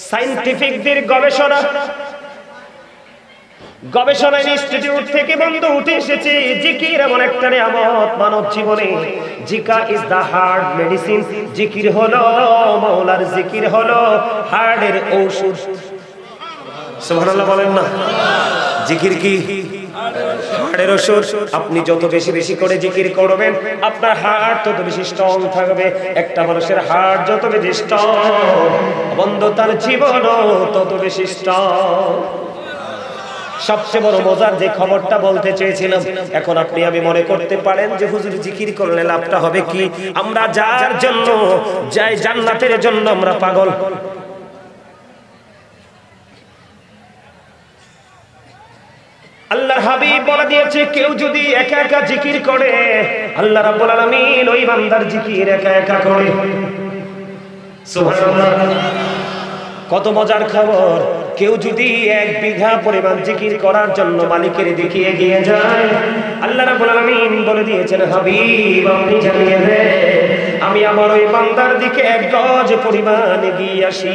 সায়েন্টিফিকদের গবেষণা ইনস্টিটিউট থেকে বন্ধু উঠে এসেছে, জিকির এমন একটা নিয়ামত মানব জীবনে। জিকার ইজ দা হার্ট মেডিসিন। জিকির হলো মাওলার জিকির হলো হার্টের ঔষধ। সুবহানাল্লাহ বলেন না? জিকির কি? হার্টের ঔষধ। আপনি যত বেশি বেশি করে জিকির করবেন, আপনার হার্ট তত বেশি স্ট্রং থাকবে। একটা মানুষের হার্ট যত বেশি স্ট্রং, বন্ধু তার জীবনও তত বেশি স্ট্রং। সবচেয়ে বড় মজার যে খবরটা বলতে চেয়েছিলাম, এখন আপনি আমি মনে করতে পারেন যে হুজুর জিকির করলে লাভটা হবে কি? আমরা যার জন্য যাই জান্নাতের জন্য আমরা পাগল। আল্লাহর হাবিব বলে দিয়েছে, কেউ যদি একা একা জিকির করে, আল্লাহ রাব্বুল আলামিন ওই বান্দার জিকির একা একা করে। সুবহানাল্লাহ। কত মজার খবর! কেউ যদি 1 বিঘা পরিমাণ জিকির করার জন্য মালিকের দিকে এগিয়ে যায়, আল্লাহ রাব্বুল আলামিন বলে দিয়েছেন, হাবিব আপনি জানিয়ে দেন আমি আমার ওই বান্দার দিকে 1 গজ পরিমাণ এগিয়ে আসি।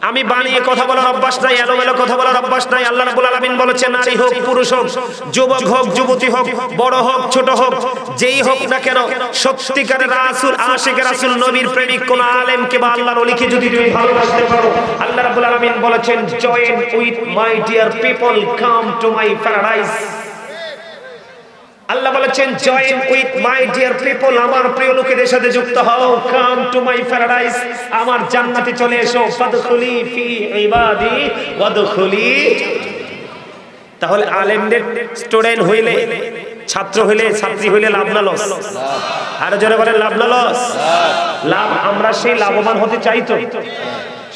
আমি বানিয়ে কথা বলার অভ্যাস নাই, এলোমেলো কথা বলার অভ্যাস নাই। আল্লাহ রাব্বুল আলামিন বলেছেন, নারী হোক পুরুষ হোক, যুবক হোক যুবতী হোক, বড় হোক ছোট হোক, যেই হোক না কেন, সত্যিকারের রাসূল আশিকের রাসূল নবীর প্রেমিক কোন আলেমকে বা আল্লাহর ওলিকে যদি তুমি ভালোবাসতে পারো, আল্লাহ রাব্বুল আলামিন বলেছেন, join with my dear people, come to my paradise. আল্লাহ বলেছেন, join with my dear people, আমার প্রিয় লোকেদের সাথে যুক্ত হও, কাম টু মাই প্যারাডাইস, আমার জান্নাতে চলে এসো, ফাদখুলি ফি ইবাদি ওয়াদখুলি। তাহলে আলেমদের স্টুডেন্ট হইলে, ছাত্র হইলে, ছাত্রী হইলে লাভ না লস? আরো জোরে বলেন, লাভ না লস? লাভ। আমরা সেই লাভবান হতে চাই তো?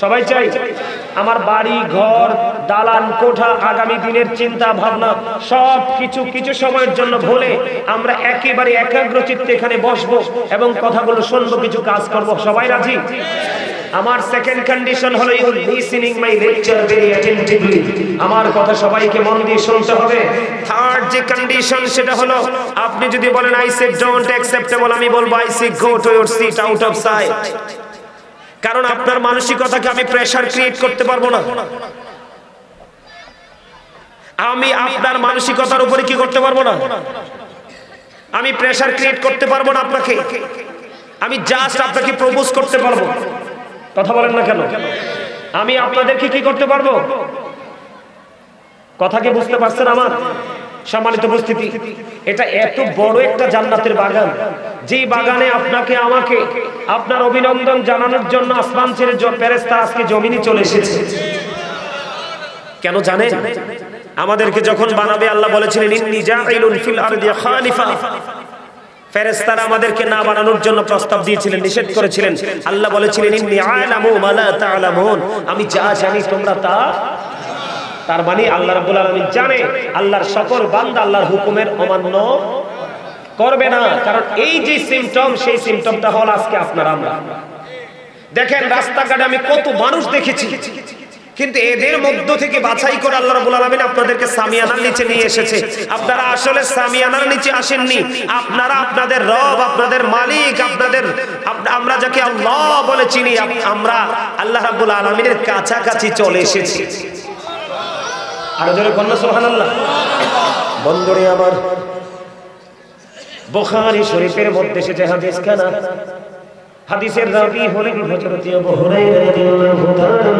সবাই চাই। আমার বাড়ি ঘর দালান কোঠা আগামী দিনের চিন্তা ভাবনা সব কিছু সময়ের জন্য ভুলে আমরা একেবারে একাগ্র চিত্তে এখানে বসবো এবং কথাগুলো শুনবো, কিছু কাজ করব। সবাই রাজি? আমার সেকেন্ড কন্ডিশন হলো you listening my lecture very attentively, আমার কথা সবাইকে মন দিয়ে শুনতে হবে। থার্ড যে কন্ডিশন সেটা হলো, আপনি যদি বলেন আই সে ডোন্ট অ্যাকসেপ্টেবল, আমি বলবো I say go to your seat out of sight. কারণ আপনার মানসিকতাকে আমি প্রেসার ক্রিয়েট করতে পারবো না। আমি আপনার মানসিকতার উপরে কি করতে পারবো না? আমি প্রেসার ক্রিয়েট করতে পারবো না আপনাকে। আমি জাস্ট আপনাকে প্রপোজ করতে পারবো। কথা বলেন না কেন? আমি আপনাদেরকে কি করতে পারবো? কথা কি বুঝতে পারছেন আমার? সম্মানিত উপস্থিতি, এটা এত বড় একটা জান্নাতের বাগান, যেই বাগানে আপনাকে আমাকে আপনার অভিনন্দন জানানোর জন্য আসমান ছেড়ে ফেরেশতা আজকে জমিনে চলে এসেছে। কেন জানেন? আমাদেরকে যখন বানাবে আল্লাহ বলেছিলেন, ইন্নী জাইলুন ফিল আরদি খালিফা। ফেরেশতারা আমাদেরকে না বানানোর জন্য প্রস্তাব দিয়েছিলেন, নিষেধ করেছিলেন। আল্লাহ বলেছিলেন, ইন্নী আ'লামু মা লা তা'লামুন, আমি যা জানি তোমরা তা। তার মানে আল্লাহ রাব্বুল আলামিন জানে আল্লাহর সকল বান্দা আল্লাহর হুকুমের অমান্য করবে না। কারণ এই যে সিম্পটম, সেই সিম্পটমটা হল আজকে আপনার আমরা। দেখেন রাস্তাঘাটে আমি কত মানুষ দেখেছি, কিন্তু এদের মধ্য থেকে বাছাই করে আল্লাহ রাব্বুল আলামিন আপনাদেরকে সামিয়ানার নিচে নিয়ে এসেছে। আপনারা আসলে সামিয়ানার নিচে আসেননি, আপনারা আপনাদের রব, আপনাদের মালিক, আমরা যাকে আল্লাহ বলে চিনি, আমরা আল্লাহ রাব্বুল আলামিনের কাছাকাছি চলে এসেছি। আরো জোরে বলুন সুবহানাল্লাহ। বন্ধুরে আমার, বুখারী শরীফের মধ্যে এসেছে হাদিসখানা, হাদিসের রাবী হলেন হযরত আবু হুরায়রা রাদিয়াল্লাহু তাআলা।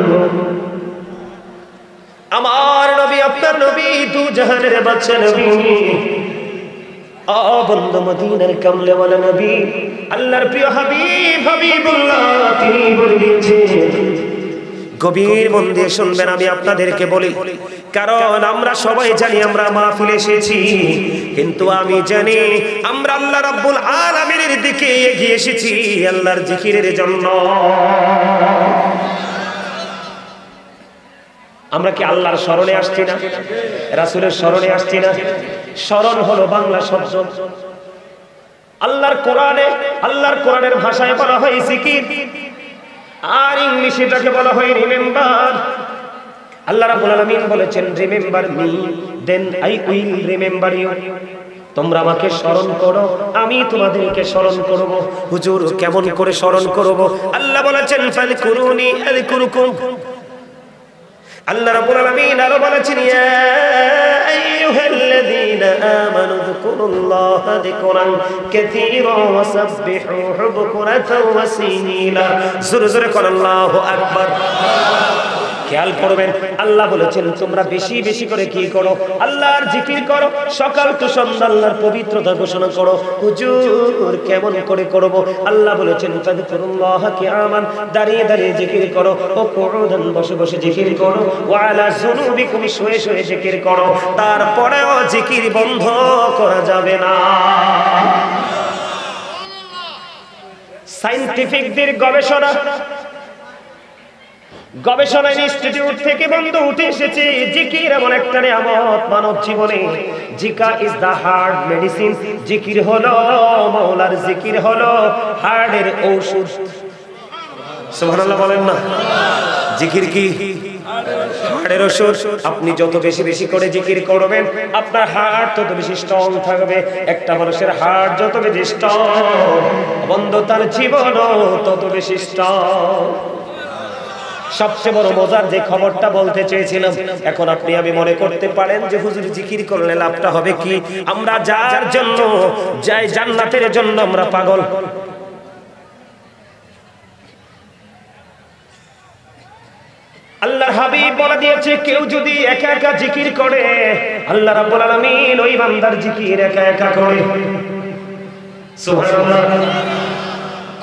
আমার নবী, আপনার নবী, দু জাহানের বাদশা নবী, বন্ধু মদিনার কামলেওয়ালা নবী, আল্লাহর প্রিয় হাবিব হাবিবুল্লাহ, তিনি বলে দিয়েছেন, গভীর মন দিয়ে শুনবেন, আমি আপনাদেরকে বলি, কারণ আমরা সবাই জানি আমরা মাহফিলে এসেছি, কিন্তু আমি জানি আমরা আল্লাহ রাব্বুল আলামিনের দিকে এগিয়ে এসেছি আল্লাহর জিকিরের জন্য। আমরা কি আল্লাহর স্মরণে আসছি না? রাসূলের স্মরণে আসছি না? স্মরণ হলো বাংলা শব্দ। আল্লাহর কোরআনের ভাষায় বলা হয় জিকির, আর ইংলিশে এটাকে বলা হয় রিমেম্বার। আল্লাহ রাব্বুল আলামিন বলেছেন, remember me then I will remember you. তোমরা আমাকে স্মরণ করো, আমি তোমাদেরকে স্মরণ করব। হুজুর কেমন করে স্মরণ করব? আল্লাহ বলেছেন ফাযকুরুনি আযকুরুকুম। আল্লাহ রাব্বুল আলামিন আরো বলেছেন ইয়া আইয়ুহাল্লাযীনা আমানু যকুরুল্লাহা যিকরান কাসীরা ওয়াসাব্বিহুহু বুকরাতাও ওয়াসীলা। জোরে জোরে বলেন আল্লাহু আকবার। খেয়াল করবেন, আল্লাহ বলেছেন তোমরা বেশি বেশি করে কি করো? আল্লাহর জিকির করো, সকাল তো সন্ধ্যা আল্লাহর পবিত্রতা ঘোষণা করো। হুজুর কেমন করে করব? আল্লাহ বলেছেন ফাযকুরুল্লাহা কিয়ামান, দাঁড়িয়ে দাঁড়িয়ে জিকির করো, ও কুউদান বসে বসে জিকির করো, ওয়া আলা জুনুবিকুম শুয়ে শুয়ে জিকির করো। তারপরেও জিকির বন্ধ করা যাবে না। সায়েন্টিফিকদের গবেষণা ইনস্টিটিউট থেকে বন্ধ উঠে এসেছে জিকির এমন একটা নিয়ামত মানব জীবনে। জিকার ইজ দা হার্ট মেডিসিন। জিকির হলো মাওলার জিকির হলো হার্টের ঔষধ। সুবহানাল্লাহ বলেন না? জিকির কি হার্টের ঔষধ। আপনি যত বেশি বেশি করে জিকির করবেন আপনার হার্ট তত বেশি স্ট্রং থাকবে। একটা মানুষের হার্ট যত বেশি স্ট্রং, বন্ধু তার জীবনও তত বেশি স্ট্রং। সবচেয়ে বড় মজার যে খবরটা বলতে চেয়েছিলাম, এখন আপনি আমি মনে করতে পারেন যে হুজুর জিকির করলে লাভটা হবে কি? আমরা যার জন্য যাই জান্নাতের জন্য আমরা পাগল। আল্লাহর হাবিব বলে দিয়েছে কেউ যদি একা একা জিকির করে আল্লাহ রাব্বুল আলামিন ওই বান্দার জিকির একা একা করে। সুবহানাল্লাহ।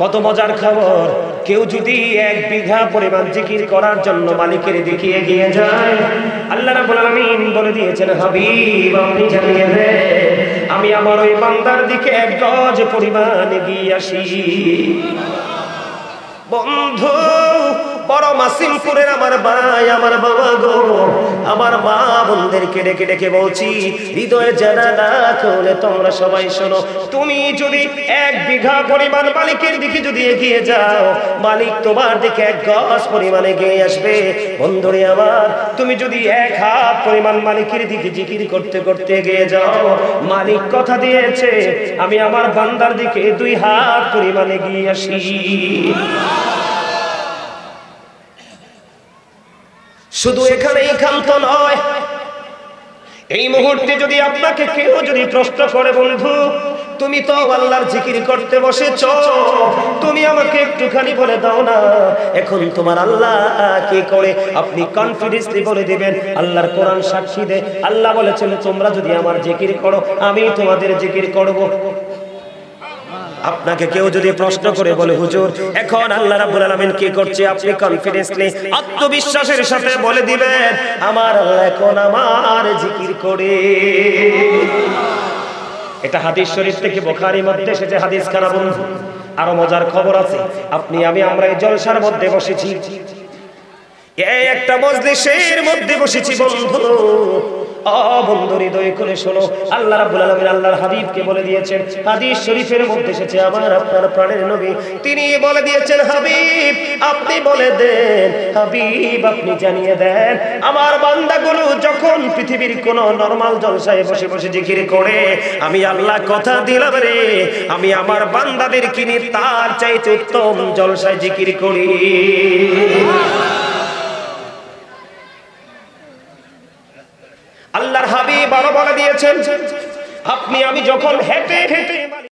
কত মজার খবর! কেউ যদি 1 বিঘা পরিমাণ জিকির করার জন্য মালিকের দিকে এগিয়ে যায়, আল্লাহ রাব্বুল আলামিন বলে দিয়েছেন হাবিব আপনি জানিয়ে দেন আমি আমার ওই বান্দার দিকে 1 গজ পরিমাণ এগিয়ে আসি। বন্ধু বড় মাসিমপুরের আমার ভাই আমার বাবা গো, আমার মা বোনদেরকে ডেকে ডেকে বলছি, হৃদয়ে জানা না করলে তোমরা সবাই শোনো, তুমি যদি 1 বিঘা পরিমাণ মালিকের দিকে যদি এগিয়ে যাও, মালিক তোমার দিকে 1 গজ পরিমাণ এগিয়ে আসবে। বন্ধুরে আমার, তুমি যদি 1 হাত পরিমাণ মালিকের দিকে জিকির করতে করতে এগিয়ে যাও, মালিক কথা দিয়েছে আমি আমার বান্দার দিকে 2 হাত পরিমাণ এগিয়ে আসি। শুধু এখানেই ক্ষান্ত নয়, এই মুহূর্তে যদি আপনাকে কেউ যদি প্রশ্ন করে বন্ধু তুমি তো আল্লাহর জিকির করতে বসেছ, তুমি আমাকে একটুখানি বলে দাও না এখন তোমার আল্লাহ কি করে, আপনি কনফিডেন্সলি বলে দিবেন আল্লাহর কোরআন সাক্ষী দেয়। আল্লাহ বলেছেন তোমরা যদি আমার জিকির করো আমি তোমাদের জিকির করব। আপনাকে কেউ যদি প্রশ্ন করে বলে হুজুর এখন আল্লাহ রাব্বুল আলামিন কি করছে, আপনি কনফিডেন্সলি আত্মবিশ্বাসের সাথে বলে দিবেন আমার আল্লাহ এখন আমার জিকির করে। এটা হাদিস শরীফ থেকে বুখারীর মধ্যে এসেছে হাদিস খানা। বন্ধু আরো মজার খবর আছে, আপনি আমি আমরা এই জলসার মধ্যে বসেছি, এই একটা মজলিসের মধ্যে বসেছি বন্ধু। বন্ধু হৃদয় খুলে শোনো, আল্লাহ রাব্বুল আলামিন আল্লাহর হাবিবকে বলে দিয়েছেন, হাদিস শরীফের মধ্যে এসেছে আমার আপনার প্রাণের নবী তিনি বলে দিয়েছেন হাবিব আপনি বলে দেন, হাবিব আপনি জানিয়ে দেন আমার বান্দাগুলো যখন পৃথিবীর কোন নরমাল জলসায় বসে বসে জিকির করে আমি আল্লাহ কথা দিলাম রে আমি আমার বান্দাদের কিনে তার চাইতে উত্তম জলসায় জিকির করি। আল্লাহর হাবিব আরো বলে দিয়েছেন আপনি আমি যখন হেঁটে হেঁটে